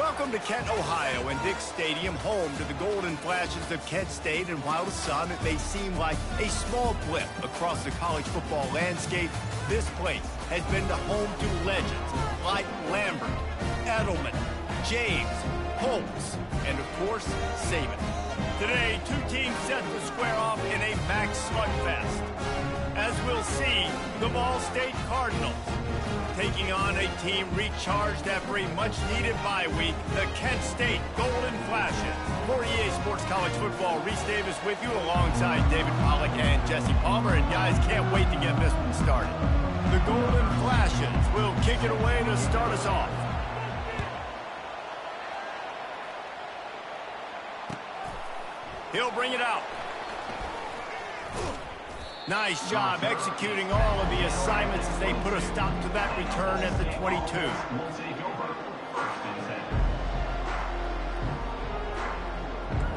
Welcome to Kent, Ohio, and Dick's Stadium, home to the Golden Flashes of Kent State. And while to some it may seem like a small blip across the college football landscape, this place has been the home to legends like Lambert, Edelman, James, Holtz, and of course, Saban. Today, two teams set to square off in a MAC slugfest. As we'll see, the Ball State Cardinals taking on a team recharged after a much-needed bye week, the Kent State Golden Flashes. For EA Sports College Football, Reese Davis with you alongside David Pollack and Jesse Palmer. And guys, can't wait to get this one started. The Golden Flashes will kick it away to start us off. He'll bring it out. Nice job executing all of the assignments as they put a stop to that return at the 22.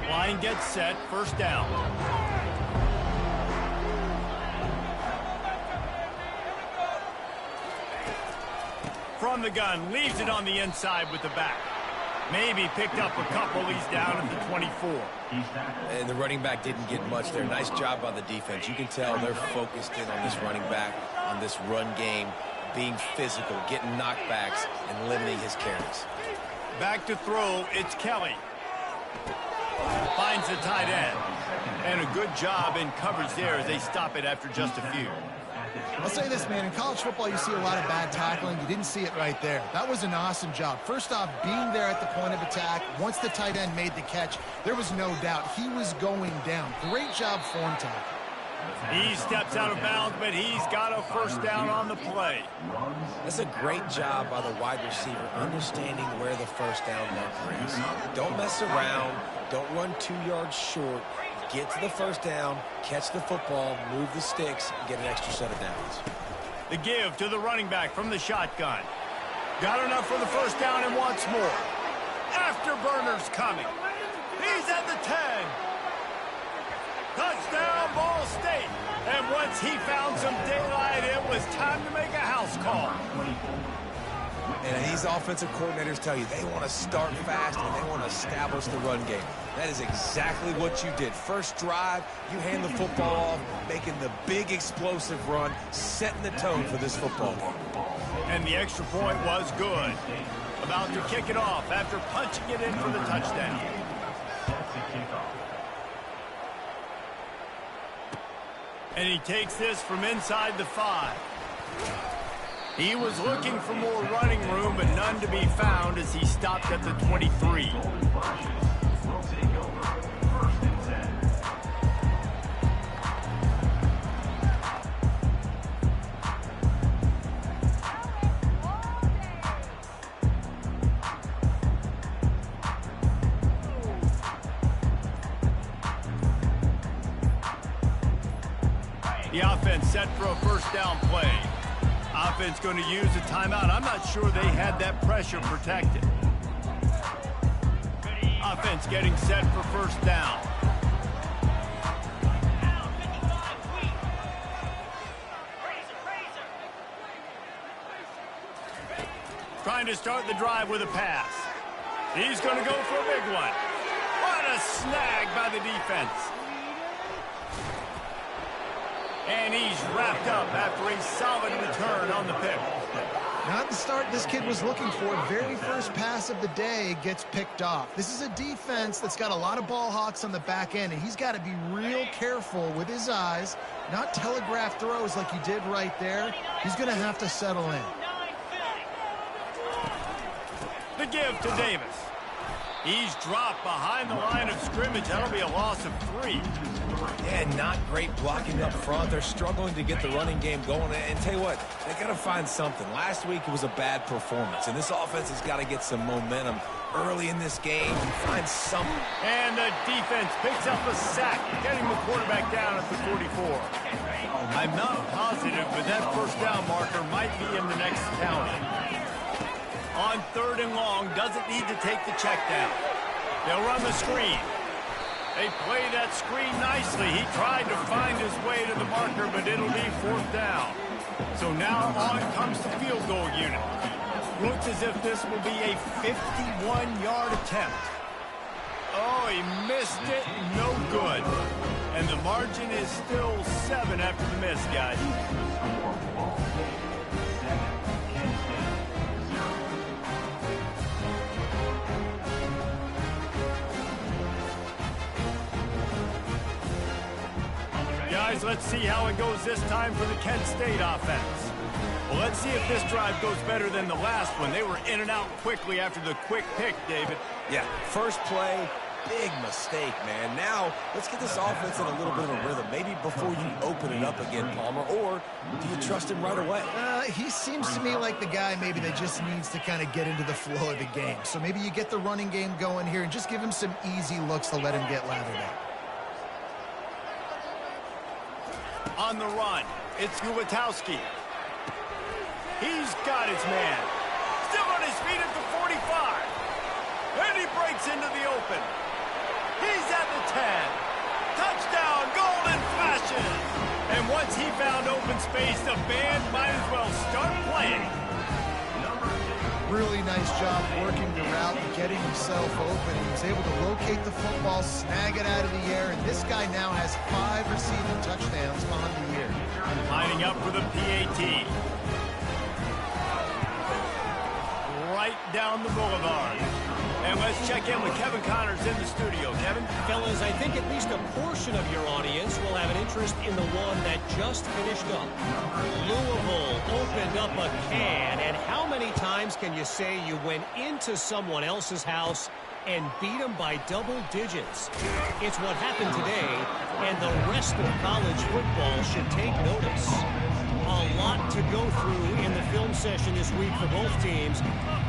Line gets set, first down. From the gun, leaves it on the inside with the back. Maybe picked up a couple. He's down at the 24. And the running back didn't get much there. Nice job by the defense. You can tell they're focused in on this running back, on this run game, being physical, getting knockbacks, and limiting his carries. Back to throw, it's Kelly. Finds the tight end. And a good job in coverage there as they stop it after just a few. I'll say this, man. In college football, you see a lot of bad tackling. You didn't see it right there. That was an awesome job. First off, being there at the point of attack. Once the tight end made the catch, there was no doubt he was going down. Great job form tackle. He steps out of bounds, but he's got a first down on the play. That's a great job by the wide receiver, understanding where the first down marker is. Don't mess around. Don't run 2 yards short. Get to the first down, catch the football, move the sticks, and get an extra set of downs. The give to the running back from the shotgun. Got enough for the first down and wants more. Afterburner's coming. He's at the 10. Touchdown, Ball State. And once he found some daylight, it was time to make a house call. And these offensive coordinators tell you they want to start fast and they want to establish the run game. That is exactly what you did. First drive, you hand the football off, making the big explosive run, setting the tone for this football game. And the extra point was good. About to kick it off after punching it in for the touchdown. And he takes this from inside the 5. He was looking for more running room, but none to be found as he stopped at the 23. The offense set for a first down play. Offense going to use a timeout. I'm not sure they had that pressure protected. Offense getting set for first down. Trying to start the drive with a pass. He's going to go for a big one. What a snag by the defense. And he's wrapped up after a solid return on the pick. Not the start this kid was looking for. Very first pass of the day gets picked off. This is a defense that's got a lot of ball hawks on the back end, and he's got to be real careful with his eyes, not telegraph throws like he did right there. He's going to have to settle in. The give to Davis. He's dropped behind the line of scrimmage. That'll be a loss of 3. Yeah, not great blocking up front. They're struggling to get the running game going. And tell you what, they got to find something. Last week it was a bad performance, and this offense has got to get some momentum early in this game and find something. And the defense picks up a sack, getting the quarterback down at the 44. I'm not positive, but that first down marker might be in the next county. On 3rd and long, doesn't need to take the check down. They'll run the screen. They play that screen nicely. He tried to find his way to the marker, but it'll be 4th down. So now on comes the field goal unit. Looks as if this will be a 51-yard attempt. Oh, he missed it. No good. And the margin is still 7 after the miss, guys. Guys, let's see how it goes this time for the Kent State offense. Well, let's see if this drive goes better than the last one. They were in and out quickly after the quick pick, David. Yeah, first play, big mistake, man. Now, let's get this offense in a little bit of a rhythm. Maybe before you open it up again, Palmer, or do you trust him right away? He seems to me like the guy maybe that just needs to kind of get into the flow of the game. So maybe you get the running game going here and just give him some easy looks to let him get lathered up. On the run, it's Ulatowski. He's got his man. Still on his feet at the 45. And he breaks into the open. He's at the 10. Touchdown, Golden Flashes. And once he found open space, the band might as well start playing. Really nice job working the route and getting himself open. He was able to locate the football, snag it out of the air, and this guy now has 5 receiving touchdowns on the year. Lining up for the PAT. Right down the boulevard. And let's check in with Kevin Connors in the studio. Kevin? Fellas, I think at least a portion of your audience will have an interest in the one that just finished up. Louisville opened up a can, and how many times can you say you went into someone else's house and beat them by double digits? It's what happened today, and the rest of college football should take notice. A lot to go through in the film session this week for both teams,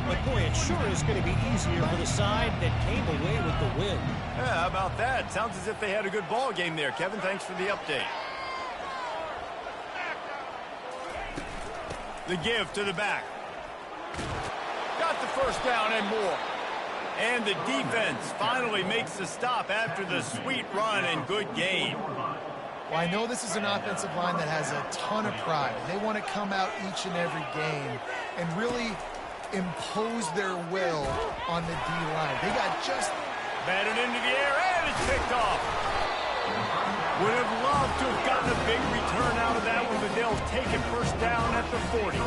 but boy, it sure is going to be easier for the side that came away with the win. Yeah, how about that? Sounds as if they had a good ball game there. Kevin, thanks for the update. The give to the back. Got the first down and more. And the defense finally makes the stop after the sweet run and good game. Well, I know this is an offensive line that has a ton of pride. They want to come out each and every game and really impose their will on the D-line. They got just batted into the air, and it's picked off. Would have loved to have gotten a big return out of that one, but they'll take it first down at the 40.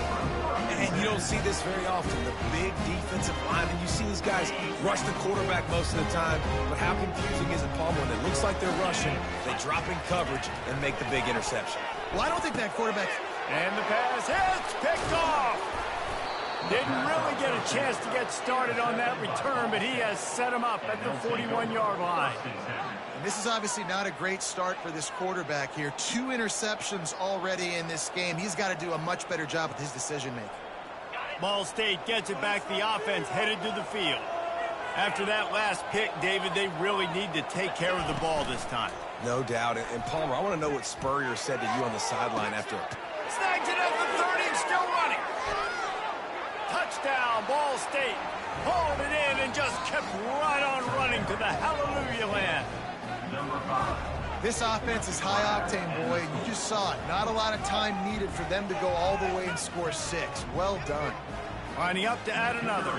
And you don't see this very often, the big defensive linemen. You see these guys rush the quarterback most of the time, but how confusing is it, Palmer, when it looks like they're rushing, they drop in coverage and make the big interception? Well, I don't think that quarterback... And the pass hits, picked off. Didn't really get a chance to get started on that return, but he has set him up at the 41-yard line. And this is obviously not a great start for this quarterback here. 2 interceptions already in this game. He's got to do a much better job with his decision-making. Ball State gets it back. The offense headed to the field. After that last pick, David, they really need to take care of the ball this time. No doubt. And Palmer, I want to know what Spurrier said to you on the sideline after. Snags it at the 30 and still running. Touchdown, Ball State. Hauled it in and just kept right on running to the hallelujah land. This offense is high-octane, boy, and you just saw it. Not a lot of time needed for them to go all the way and score 6. Well done. Lining up to add another.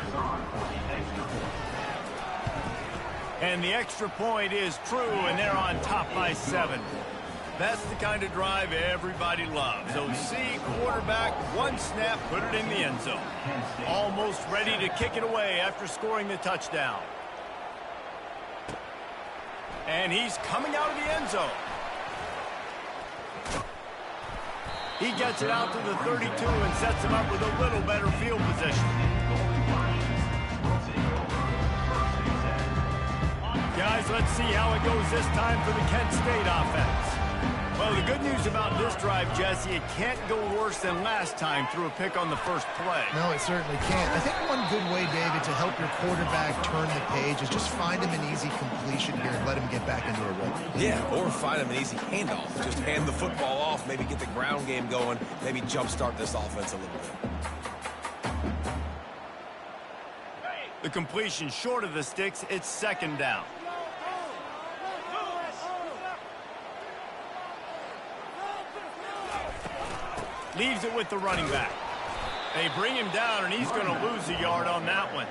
And the extra point is true, and they're on top by 7. That's the kind of drive everybody loves. OC, quarterback, 1 snap, put it in the end zone. Almost ready to kick it away after scoring the touchdown. And he's coming out of the end zone. He gets it out to the 32 and sets him up with a little better field position. Guys, let's see how it goes this time for the Kent State offense. Well, the good news about this drive, Jesse, it can't go worse than last time through a pick on the first play. No, it certainly can't. I think one good way, David, to help your quarterback turn the page is just find him an easy completion here and let him get back into a rhythm. Yeah, or find him an easy handoff. Just hand the football off, maybe get the ground game going, maybe jumpstart this offense a little bit. The completion short of the sticks, it's 2nd down. Leaves it with the running back. They bring him down, and he's going to lose a yard on that one.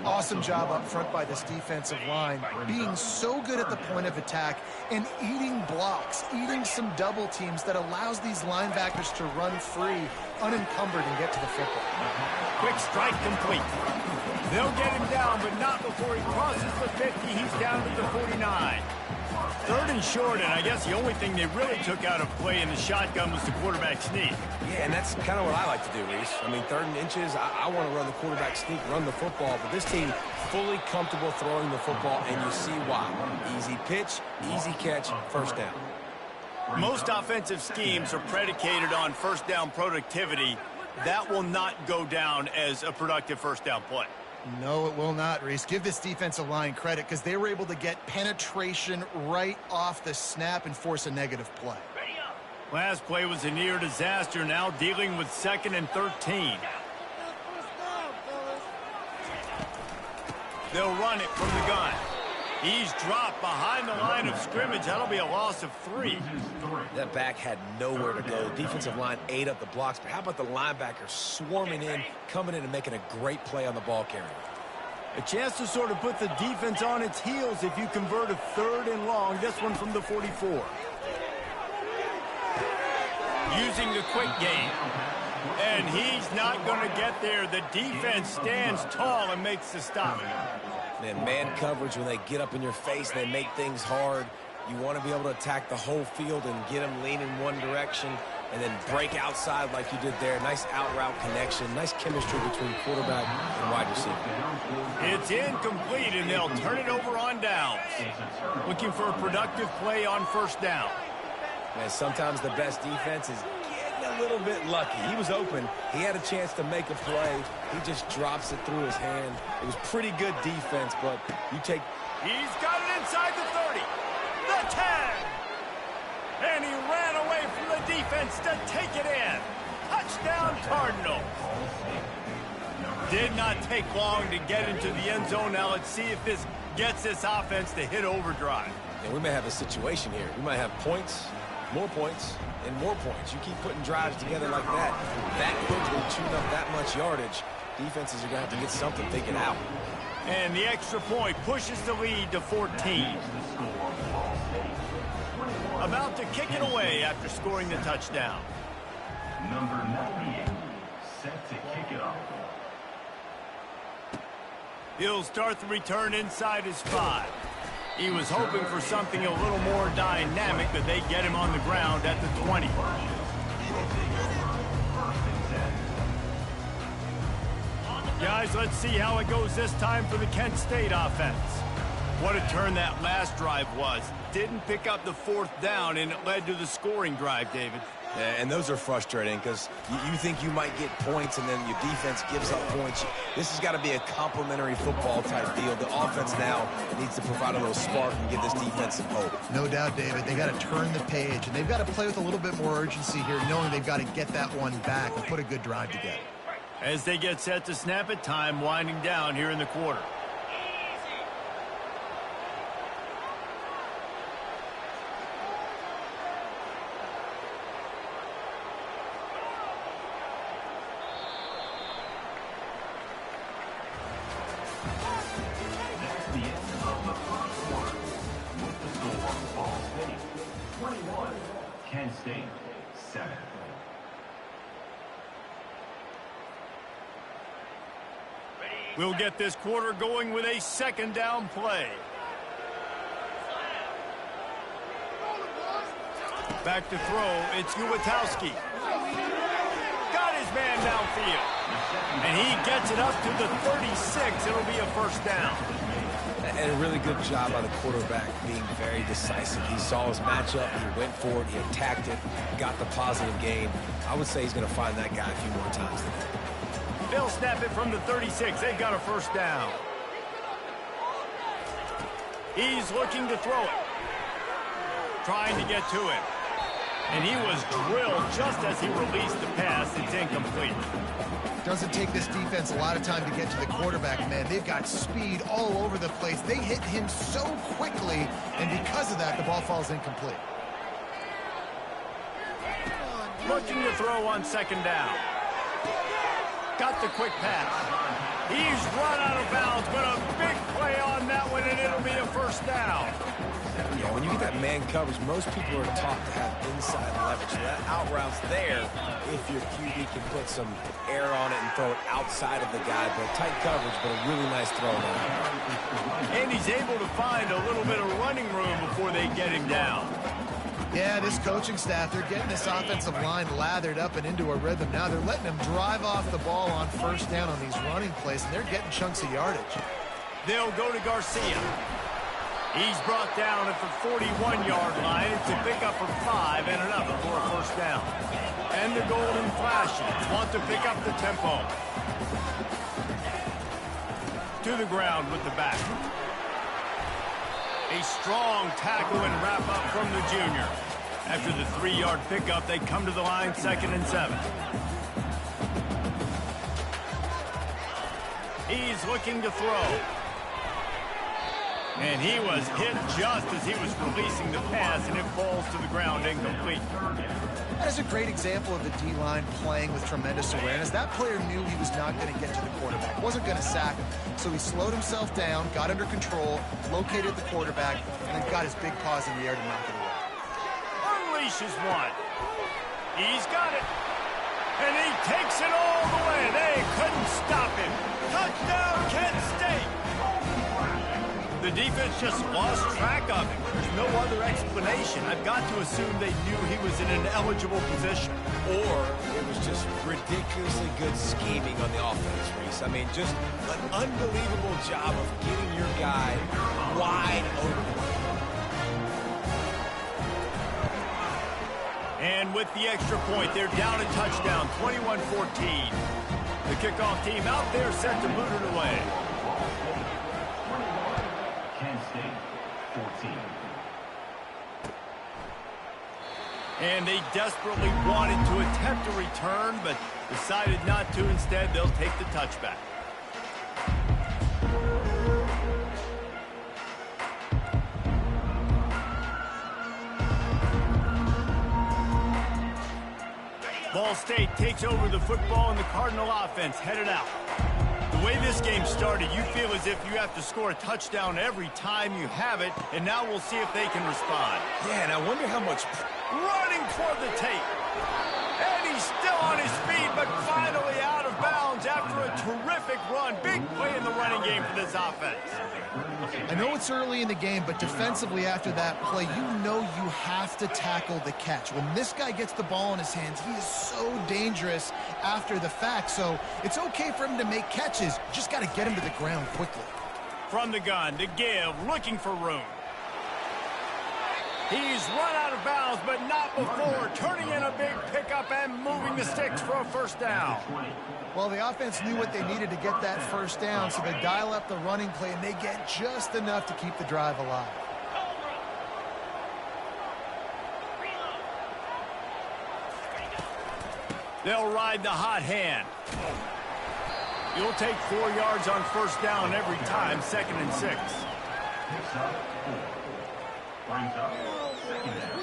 Awesome job up front by this defensive line, being so good at the point of attack and eating blocks, eating some double teams that allows these linebackers to run free, unencumbered, and get to the football. Quick strike complete. They'll get him down, but not before he crosses the 50. He's down to the 49. Third and short, and I guess the only thing they really took out of play in the shotgun was the quarterback sneak. Yeah, and that's kind of what I like to do, Reese. I mean, 3rd and inches, I want to run the quarterback sneak, run the football, but this team fully comfortable throwing the football, and you see why. Easy pitch, easy catch, first down. Most offensive schemes are predicated on first down productivity. That will not go down as a productive first down play. No, it will not, Reese. Give this defensive line credit because they were able to get penetration right off the snap and force a negative play. Last play was a near disaster, now dealing with 2nd and 13. They'll run it from the gun. He's dropped behind the line of scrimmage. That'll be a loss of 3. That back had nowhere to go. The defensive line ate up the blocks, but how about the linebackers swarming in, coming in and making a great play on the ball carrier? A chance to sort of put the defense on its heels if you convert a 3rd and long. This one from the 44. Using the quick game. And he's not going to get there. The defense stands tall and makes the stop. Man coverage, when they get up in your face, they make things hard. You want to be able to attack the whole field and get them leaning one direction and then break outside like you did there. Nice out-route connection. Nice chemistry between quarterback and wide receiver. It's incomplete, and they'll turn it over on downs. Looking for a productive play on first down. Man, sometimes the best defense is getting a little bit lucky. He was open. He had a chance to make a play. He just drops it through his hand. It was pretty good defense, but you take... He's got it inside the 30. The 10. And he ran away from the defense to take it in. Touchdown, Cardinals. Did not take long to get into the end zone. Now let's see if this gets this offense to hit overdrive. And we may have a situation here. We might have points, more points, and more points. You keep putting drives together like that quickly, chewing up that much yardage, defenses are going to have to get something figured out. And the extra point pushes the lead to 14. About to kick it away after scoring the touchdown. Number 98, set to kick it off. He'll start the return inside his 5. He was hoping for something a little more dynamic, but they get him on the ground at the 20. Guys, let's see how it goes this time for the Kent State offense. What a turn that last drive was. Didn't pick up the 4th down, and it led to the scoring drive, David. Yeah, and those are frustrating because you think you might get points and then your defense gives up points. This has got to be a complementary football type deal. The offense now needs to provide a little spark and give this defense some hope. No doubt, David. They got to turn the page, and they've got to play with a little bit more urgency here, knowing they've got to get that one back and put a good drive together. As they get set to snap it, time winding down here in the quarter. Kent State, 7. We'll get this quarter going with a 2nd down play. Back to throw, it's Uwatowski. Got his man downfield. And he gets it up to the 36. It'll be a first down. And a really good job by the quarterback being very decisive. He saw his matchup, he went for it, he attacked it, got the positive gain. I would say he's going to find that guy a few more times today. They'll snap it from the 36. They've got a first down. He's looking to throw it. Trying to get to it. And he was drilled just as he released the pass. It's incomplete. Doesn't take this defense a lot of time to get to the quarterback, man. They've got speed all over the place. They hit him so quickly, and because of that, the ball falls incomplete. Looking to throw on 2nd down. Got the quick pass. He's run out of bounds, but a big play on that one, and it'll be a first down. Yeah, when you get that man coverage, most people are taught to have inside leverage. So that out route's there if your QB can put some air on it and throw it outside of the guy. But tight coverage, but a really nice throw now. And he's able to find a little bit of running room before they get him down. Yeah, this coaching staff, they're getting this offensive line lathered up and into a rhythm. Now they're letting them drive off the ball on first down on these running plays, and they're getting chunks of yardage. They'll go to Garcia. He's brought down at the 41-yard line. It's a pickup for 5 and another for a first down. And the Golden Flashes want to pick up the tempo. To the ground with the back. A strong tackle and wrap up from the junior. After the 3-yard pickup, they come to the line 2nd and 7. He's looking to throw. And he was hit just as he was releasing the pass, and it falls to the ground incomplete. That is a great example of the D-line playing with tremendous awareness. That player knew he was not going to get to the quarterback, wasn't going to sack him. So he slowed himself down, got under control, located the quarterback, and then got his big paws in the air to knock it away. Unleashes one. He's got it. And he takes it all the way. They couldn't stop him. Touchdown, Kent State. The defense just lost track of him. There's no other explanation. I've got to assume they knew he was in an eligible position. Or it was just ridiculously good scheming on the offense, Reese. I mean, just an unbelievable job of getting your guy wide open. And with the extra point, they're down a touchdown, 21-14. The kickoff team out there set to boot it away. Kent State, 14. And they desperately wanted to attempt a return, but decided not to. Instead, they'll take the touchback. Ball State takes over the football, and the Cardinal offense headed out. The way this game started, you feel as if you have to score a touchdown every time you have it, and now we'll see if they can respond. Yeah, and I wonder how much... Running toward the tape. And he's still on his feet, but finally out of bounds after a terrific run. Big play in the running game for this offense. I know it's early in the game, but defensively after that play, you know you have to tackle the catch. When this guy gets the ball in his hands, he is so dangerous after the fact. So it's okay for him to make catches. Just got to get him to the ground quickly. From the gun to give, looking for room. He's run out of bounds, but not before. Turning in a big pickup and moving the sticks for a first down. Well, the offense knew what they needed to get that first down, so they dial up the running play, and they get just enough to keep the drive alive. They'll ride the hot hand. You'll take 4 yards on first down every time, 2nd and 6. Picks up 4. Brings up 2nd down.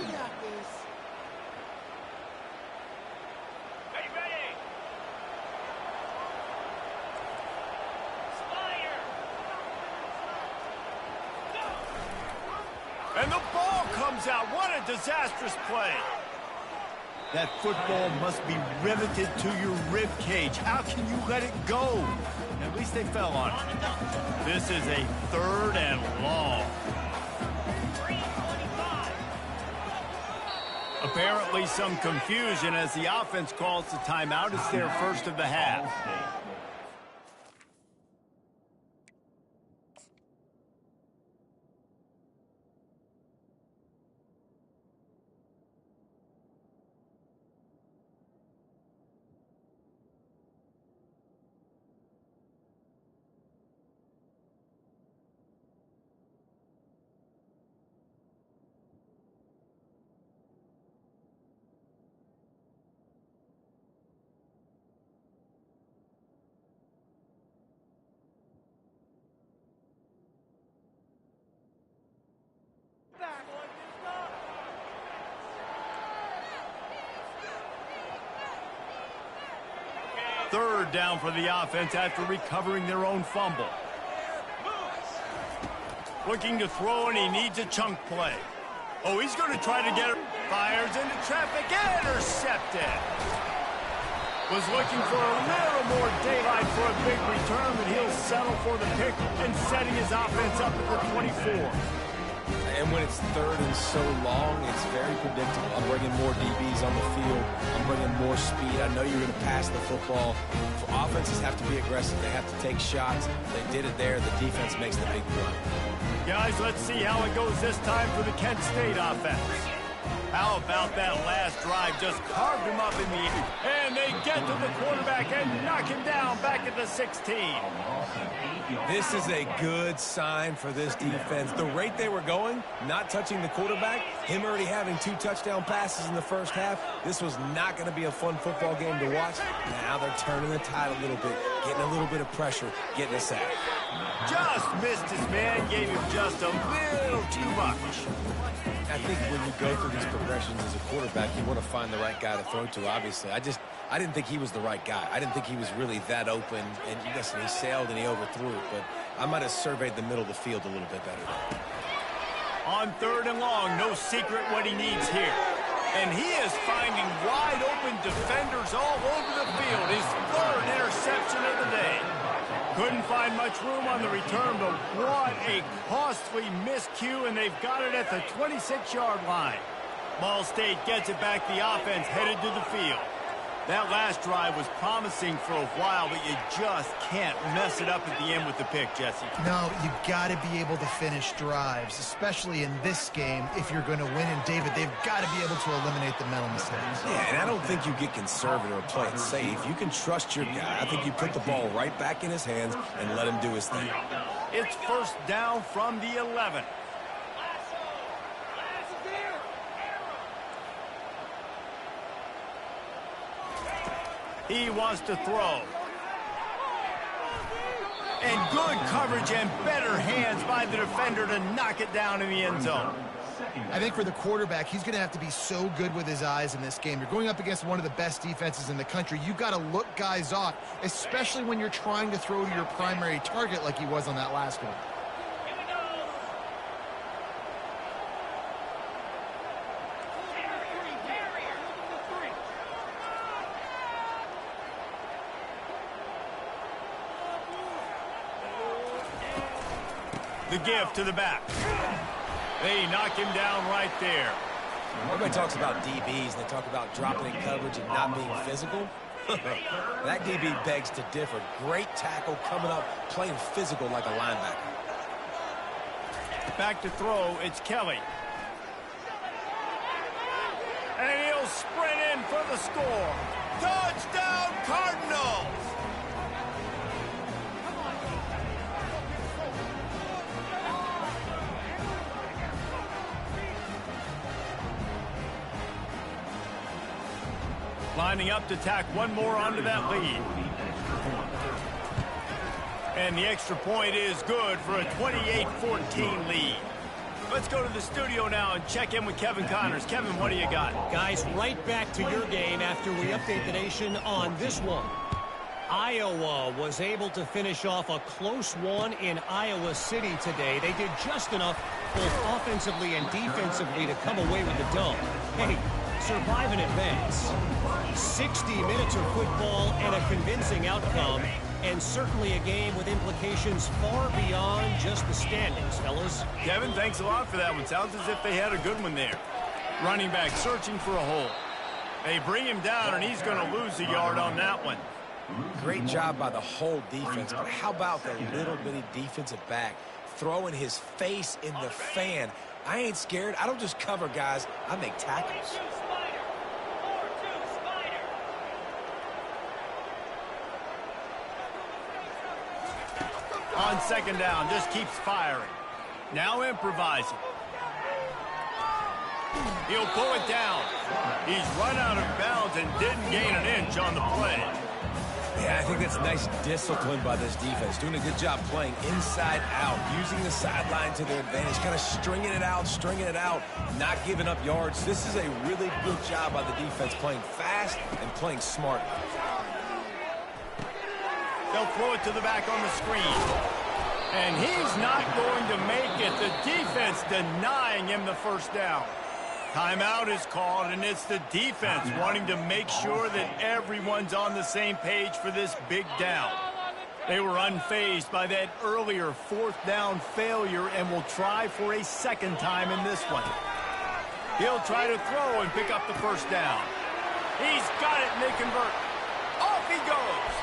And the ball comes out. What a disastrous play. That football must be riveted to your rib cage. How can you let it go? At least they fell on it. This is a 3rd and long. Apparently some confusion as the offense calls the timeout. It's their first of the half. Third down for the offense after recovering their own fumble. Looking to throw, and he needs a chunk play. Oh, he's going to try to get it. Fires into traffic. Intercepted. Was looking for a little more daylight for a big return, but he'll settle for the pick and setting his offense up at the 24. And when it's third and so long, it's very predictable. I'm bringing more DBs on the field. I'm bringing more speed. I know you're going to pass the football. Offenses have to be aggressive. They have to take shots. They did it there. The defense makes the big play. Guys, let's see how it goes this time for the Kent State offense. How about that last drive? Just carved him up in the air. And they get to the quarterback and knock him down back at the 16. This is a good sign for this defense. The rate they were going, not touching the quarterback, him already having 2 touchdown passes in the first half, this was not going to be a fun football game to watch. Now they're turning the tide a little bit, getting a little bit of pressure, getting a sack. Just missed his man, gave him just a little too much. I think when you go through these progressions as a quarterback, you want to find the right guy to throw to, obviously. I didn't think he was the right guy. I didn't think he was really that open. And listen, he sailed and he overthrew it, but I might have surveyed the middle of the field a little bit better. On third and long, no secret what he needs here. And he is finding wide open defenders all over the field. His third interception of the day. Couldn't find much room on the return, but what a costly miscue, and they've got it at the 26-yard line. Ball State gets it back. The offense headed to the field. That last drive was promising for a while, but you just can't mess it up at the end with the pick, Jesse. No, you got to be able to finish drives, especially in this game. If you're going to win, and David, they've got to be able to eliminate the mental mistakes. Yeah, and I don't think you get conservative or play it safe. You can trust your guy. I think you put the ball right back in his hands and let him do his thing. It's first down from the 11. He wants to throw. And good coverage and better hands by the defender to knock it down in the end zone. I think for the quarterback, he's going to have to be so good with his eyes in this game. You're going up against one of the best defenses in the country. You've got to look guys off, especially when you're trying to throw to your primary target like he was on that last one. The give to the back. They knock him down right there. Everybody talks about DBs, and they talk about dropping in coverage and not being physical. That DB begs to differ. Great tackle coming up, playing physical like a linebacker. Back to throw, it's Kelly. And he'll sprint in for the score. Touchdown, Cardinals! Lining up to tack one more onto that lead. And the extra point is good for a 28-14 lead. Let's go to the studio now and check in with Kevin Connors. Kevin, what do you got? Guys, right back to your game after we update the nation on this one. Iowa was able to finish off a close one in Iowa City today. They did just enough both offensively and defensively to come away with the dub. Hey, survive and advance. 60 minutes of football and a convincing outcome, and certainly a game with implications far beyond just the standings, fellas. Kevin, thanks a lot for that one. Sounds as if they had a good one there. Running back searching for a hole. They bring him down, and he's going to lose a yard on that one. Great job by the whole defense, but how about the little bitty defensive back throwing his face in the fan? I ain't scared. I don't just cover guys. I make tackles. On second down, just keeps firing. Now improvising. He'll pull it down. He's run out of bounds and didn't gain an inch on the play. Yeah, I think that's nice discipline by this defense. Doing a good job playing inside out, using the sideline to their advantage, kind of stringing it out, not giving up yards. This is a really good job by the defense, playing fast and playing smart. They'll throw it to the back on the screen. And he's not going to make it. The defense denying him the first down. Timeout is called, and it's the defense wanting to make sure that everyone's on the same page for this big down. They were unfazed by that earlier fourth down failure and will try for a second time in this one. He'll try to throw and pick up the first down. He's got it, and they convert. Off he goes.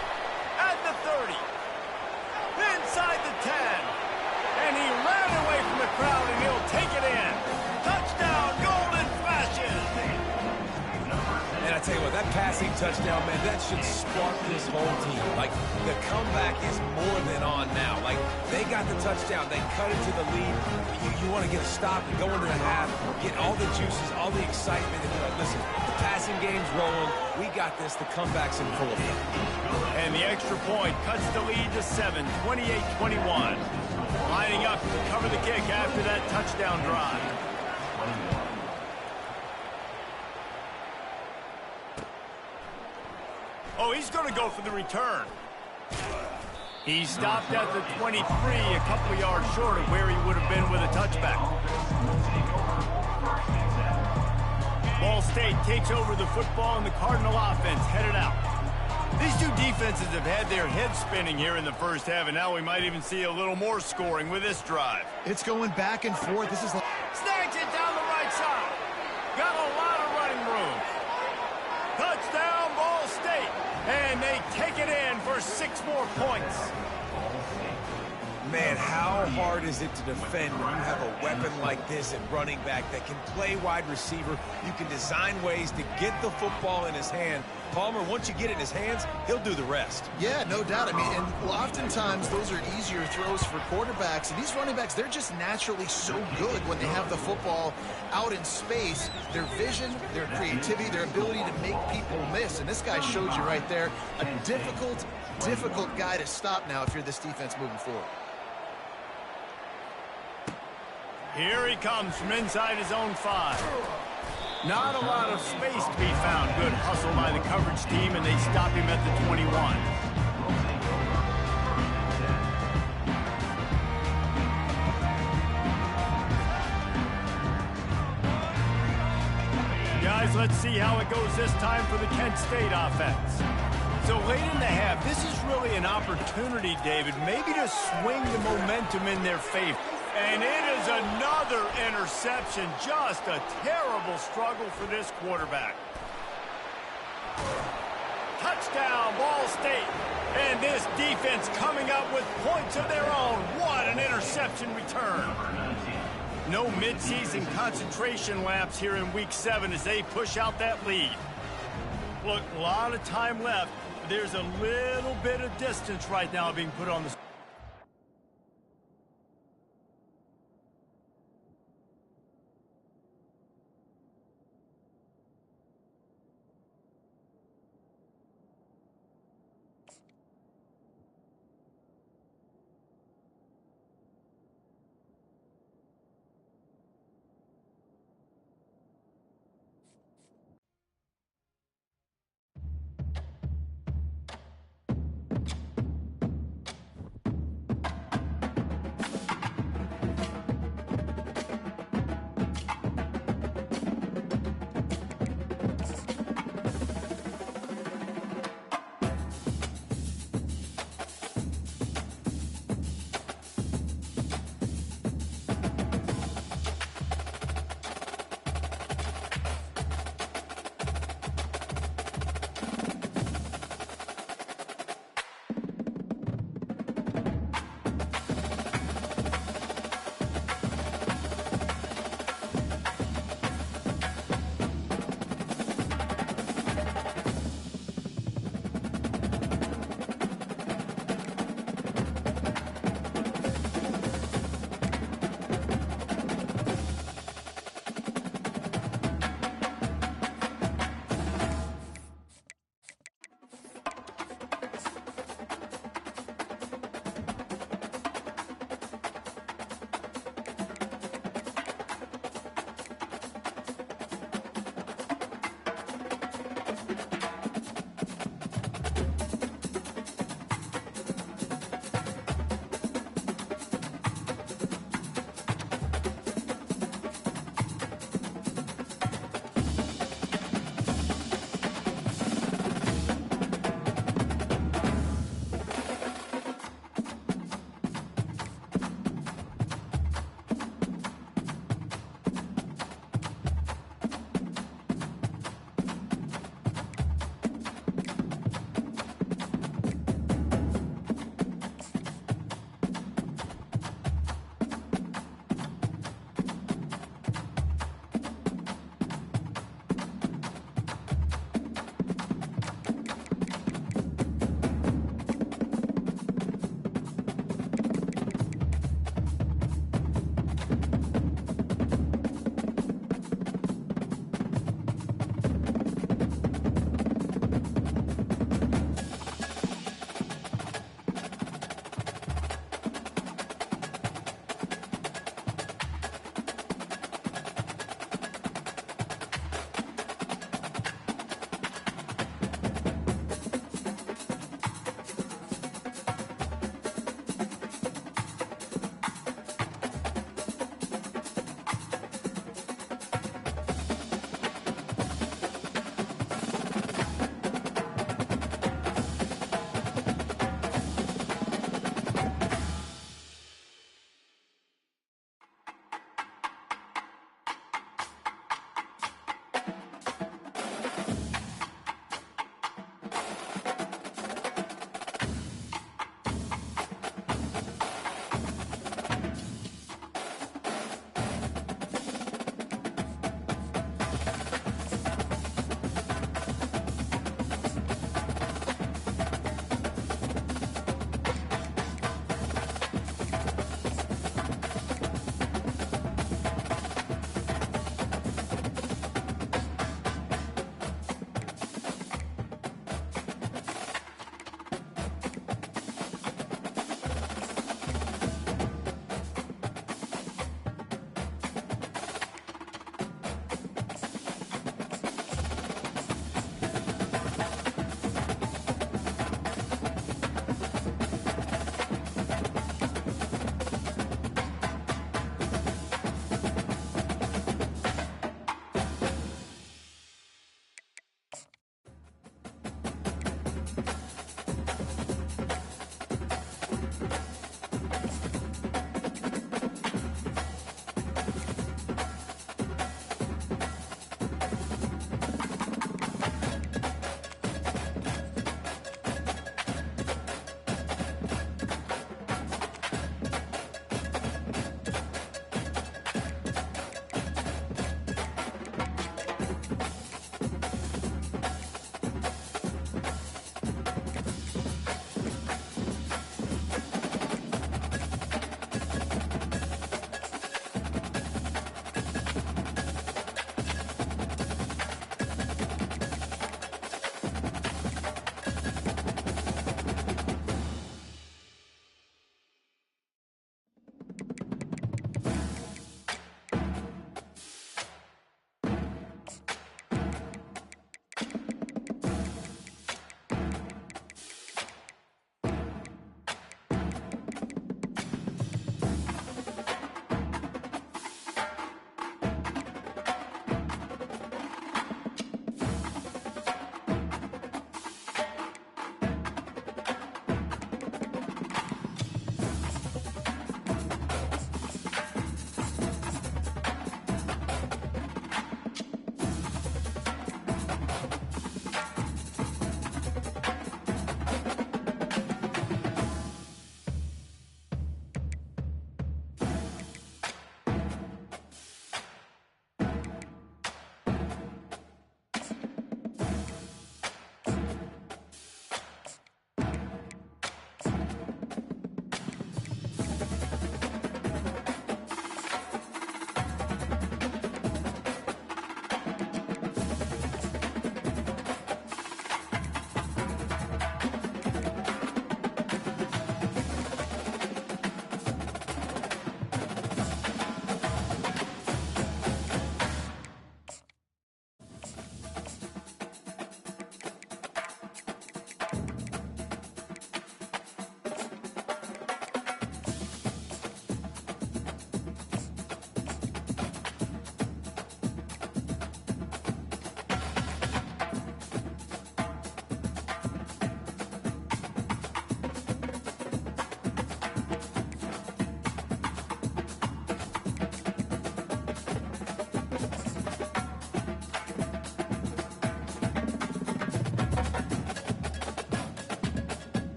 At the 30. Inside the 10. And he ran away from the crowd, and he'll take it in. Touchdown, Golden Flashes. And I tell you what, that passing touchdown, man, that should spark this whole team. Like, the comeback is more than on now. Like, they got the touchdown. They cut it to the lead. You want to get a stop and go into the half, get all the juices, all the excitement, and you're like, listen, the passing game's rolling. We got this. The comeback's in full effect. And the extra point cuts the lead to 7, 28-21. Lining up to cover the kick after that touchdown drive. Oh, he's going to go for the return. He stopped at the 23, a couple of yards short of where he would have been with a touchback. Ball State takes over the football, and the Cardinal offense headed out. These two defenses have had their heads spinning here in the first half, and now we might even see a little more scoring with this drive. It's going back and forth. This is like... Snags it down the right side. Got a lot of running room. Touchdown, Ball State. And they take it in for 6 more points. Man, how hard is it to defend when you have a weapon like this at running back that can play wide receiver? You can design ways to get the football in his hand. Palmer, once you get it in his hands, he'll do the rest. Yeah, no doubt. I mean, and oftentimes those are easier throws for quarterbacks. And these running backs, they're just naturally so good when they have the football out in space. Their vision, their creativity, their ability to make people miss. And this guy showed you right there a difficult guy to stop now if you're this defense moving forward. Here he comes from inside his own 5. Not a lot of space to be found. Good hustle by the coverage team, and they stop him at the 21. Guys, let's see how it goes this time for the Kent State offense. So late in the half, this is really an opportunity, David, maybe to swing the momentum in their favor. And it is another interception. Just a terrible struggle for this quarterback. Touchdown, Ball State. And this defense coming up with points of their own. What an interception return. No midseason concentration laps here in Week 7 as they push out that lead. Look, a lot of time left. There's a little bit of distance right now being put on the...